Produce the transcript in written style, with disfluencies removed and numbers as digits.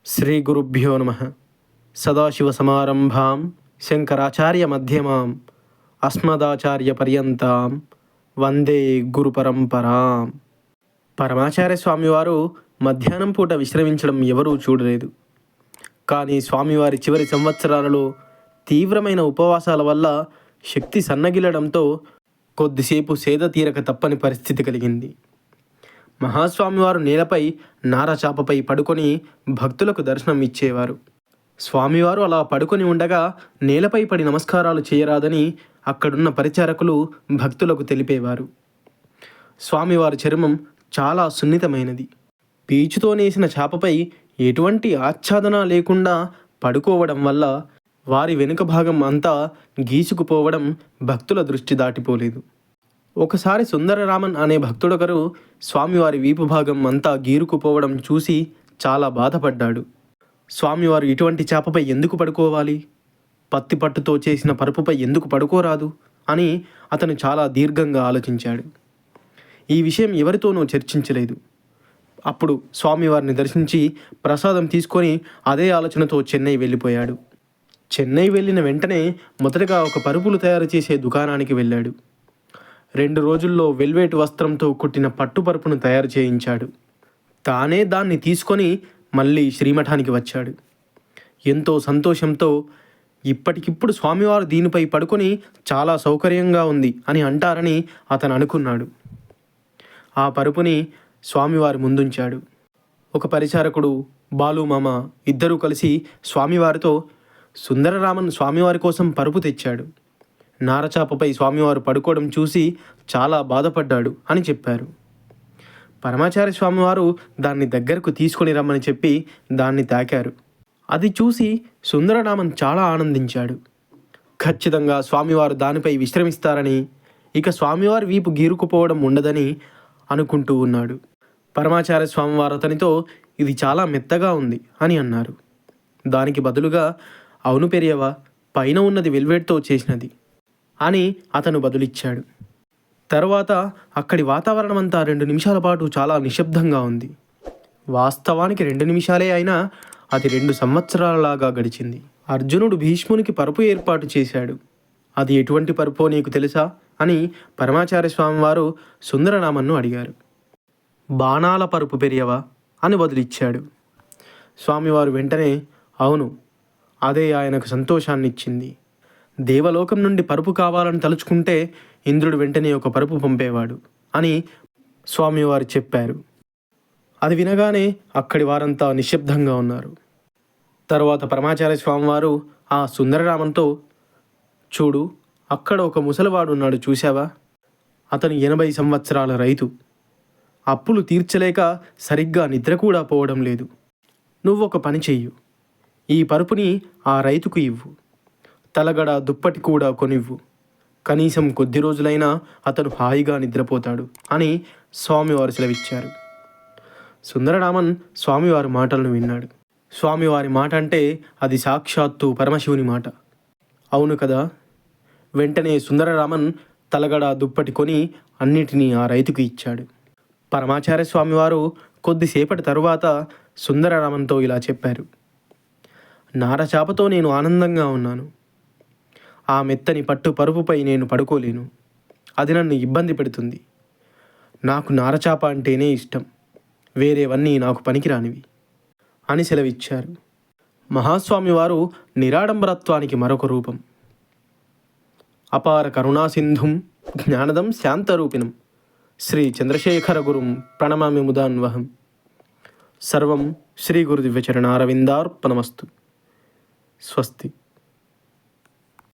శ్రీ గురుభ్యో నమః. సదాశివసమారంభాం శంకరాచార్యమధ్యమాం అస్మదాచార్యపర్యంతాం వందే గురుపరంపరాం. పరమాచార్య స్వామివారు మధ్యాహ్నం పూట విశ్రమించడం ఎవరూ చూడలేదు. కానీ స్వామివారి చివరి సంవత్సరాలలో తీవ్రమైన ఉపవాసాల వల్ల శక్తి సన్నగిల్లడంతో కొద్దిసేపు సేద తీరక తప్పని పరిస్థితి కలిగింది. మహాస్వామివారు నేలపై నారచాపపై పడుకొని భక్తులకు దర్శనం ఇచ్చేవారు. స్వామివారు అలా పడుకొని ఉండగా నేలపై పడి నమస్కారాలు చేయరాదని అక్కడున్న పరిచారకులు భక్తులకు తెలిపేవారు. స్వామివారి చర్మం చాలా సున్నితమైనది. పీచుతో నేసిన చాపపై ఎటువంటి ఆచ్ఛాదన లేకుండా పడుకోవడం వల్ల వారి వెనుక భాగం అంతా గీసుకుపోవడం భక్తుల దృష్టి దాటిపోలేదు. ఒకసారి సుందరరామన్ అనే భక్తుడొకరు స్వామివారి వీపు భాగం అంతా గీరుకుపోవడం చూసి చాలా బాధపడ్డాడు. స్వామివారు ఇటువంటి చేపపై ఎందుకు పడుకోవాలి, పత్తి పట్టుతో చేసిన పరుపుపై ఎందుకు పడుకోరాదు అని అతను చాలా దీర్ఘంగా ఆలోచించాడు. ఈ విషయం ఎవరితోనూ చర్చించలేదు. అప్పుడు స్వామివారిని దర్శించి ప్రసాదం తీసుకొని అదే ఆలోచనతో చెన్నై వెళ్ళిపోయాడు. చెన్నై వెళ్ళిన వెంటనే మొదటగా ఒక పరుపులు తయారు చేసే దుకాణానికి వెళ్ళాడు. 2 రోజుల్లో వెల్వేట్ వస్త్రంతో కుట్టిన పట్టుపరుపును తయారు చేయించాడు. తానే దాన్ని తీసుకొని మళ్ళీ శ్రీమఠానికి వచ్చాడు. ఎంతో సంతోషంతో ఇప్పటికిప్పుడు స్వామివారు దీనిపై పడుకొని చాలా సౌకర్యంగా ఉంది అని అంటారని అతను అనుకున్నాడు. ఆ పరుపుని స్వామివారి ముందుంచాడు. ఒక పరిచారకుడు బాలుమామ ఇద్దరూ కలిసి స్వామివారితో సుందరరామన్ స్వామివారి కోసం పరుపు తెచ్చాడు, నారచాపపై స్వామివారు పడుకోవడం చూసి చాలా బాధపడ్డాడు అని చెప్పారు. పరమాచార్య స్వామివారు దాన్ని దగ్గరకు తీసుకొని రమ్మని చెప్పి దాన్ని తాకారు. అది చూసి సుందరరామన్ చాలా ఆనందించాడు. ఖచ్చితంగా స్వామివారు దానిపై విశ్రమిస్తారని, ఇక స్వామివారి వీపు గీరుకుపోవడం ఉండదని అనుకుంటూ ఉన్నాడు. పరమాచార్య స్వామివారు అతనితో ఇది చాలా మెత్తగా ఉంది అని అన్నారు. దానికి బదులుగా అవును పెరియవా, పైన ఉన్నది వెల్వెట్తో చేసినది అని అతను బదులిచ్చాడు. తరువాత అక్కడి వాతావరణం అంతా 2 నిమిషాల పాటు చాలా నిశ్శబ్దంగా ఉంది. వాస్తవానికి 2 నిమిషాలే అయినా అది 2 సంవత్సరాలలాగా గడిచింది. అర్జునుడు భీష్మునికి పరుపు ఏర్పాటు చేశాడు. అది ఎటువంటి పరుపో నీకు తెలుసా అని పరమాచార్య స్వామివారు సుందరరామన్ను అడిగారు. బాణాల పరుపు పెరియవా అని బదులిచ్చాడు. స్వామివారు వెంటనే అవును, అదే ఆయనకు సంతోషాన్నిచ్చింది. దేవలోకం నుండి పరుపు కావాలని తలుచుకుంటే ఇంద్రుడు వెంటనే ఒక పరుపు పంపేవాడు అని స్వామివారు చెప్పారు. అది వినగానే అక్కడి వారంతా నిశ్శబ్దంగా ఉన్నారు. తర్వాత పరమాచార్య స్వామివారు ఆ సుందరరామన్తో చూడు, అక్కడ ఒక ముసలివాడు ఉన్నాడు చూశావా, అతను 80 సంవత్సరాల రైతు. అప్పులు తీర్చలేక సరిగ్గా నిద్ర కూడా పోవడం లేదు. నువ్వు ఒక పని చెయ్యు, ఈ పరుపుని ఆ రైతుకు ఇవ్వు, తలగడ దుప్పటి కూడా కొనివ్వు. కనీసం కొద్ది రోజులైనా అతను హాయిగా నిద్రపోతాడు అని స్వామివారు సెలవిచ్చారు. సుందరరామన్ స్వామివారి మాటలను విన్నాడు. స్వామివారి మాట అంటే అది సాక్షాత్తు పరమశివుని మాట. అవును కదా. వెంటనే సుందరరామన్ తలగడ దుప్పటి కొని అన్నిటినీ ఆ రైతుకు ఇచ్చాడు. పరమాచార్య స్వామివారు కొద్దిసేపటి తరువాత సుందరరామన్తో ఇలా చెప్పారు. నారచాపతో నేను ఆనందంగా ఉన్నాను. ఆ మెత్తని పట్టు పరుపుపై నేను పడుకోలేను. అది నన్ను ఇబ్బంది పెడుతుంది. నాకు నారచాప అంటేనే ఇష్టం, వేరేవన్నీ నాకు పనికిరానివి అని సెలవిచ్చారు. మహాస్వామివారు నిరాడంబరత్వానికి మరొక రూపం. అపార కరుణాసింధుం జ్ఞానదం శాంతరూపిణం శ్రీ చంద్రశేఖర గురుం ప్రణమామి ముదాన్వహం. సర్వం శ్రీ గురు దివ్యచరణారవిందార్పణమస్తు. స్వస్తి.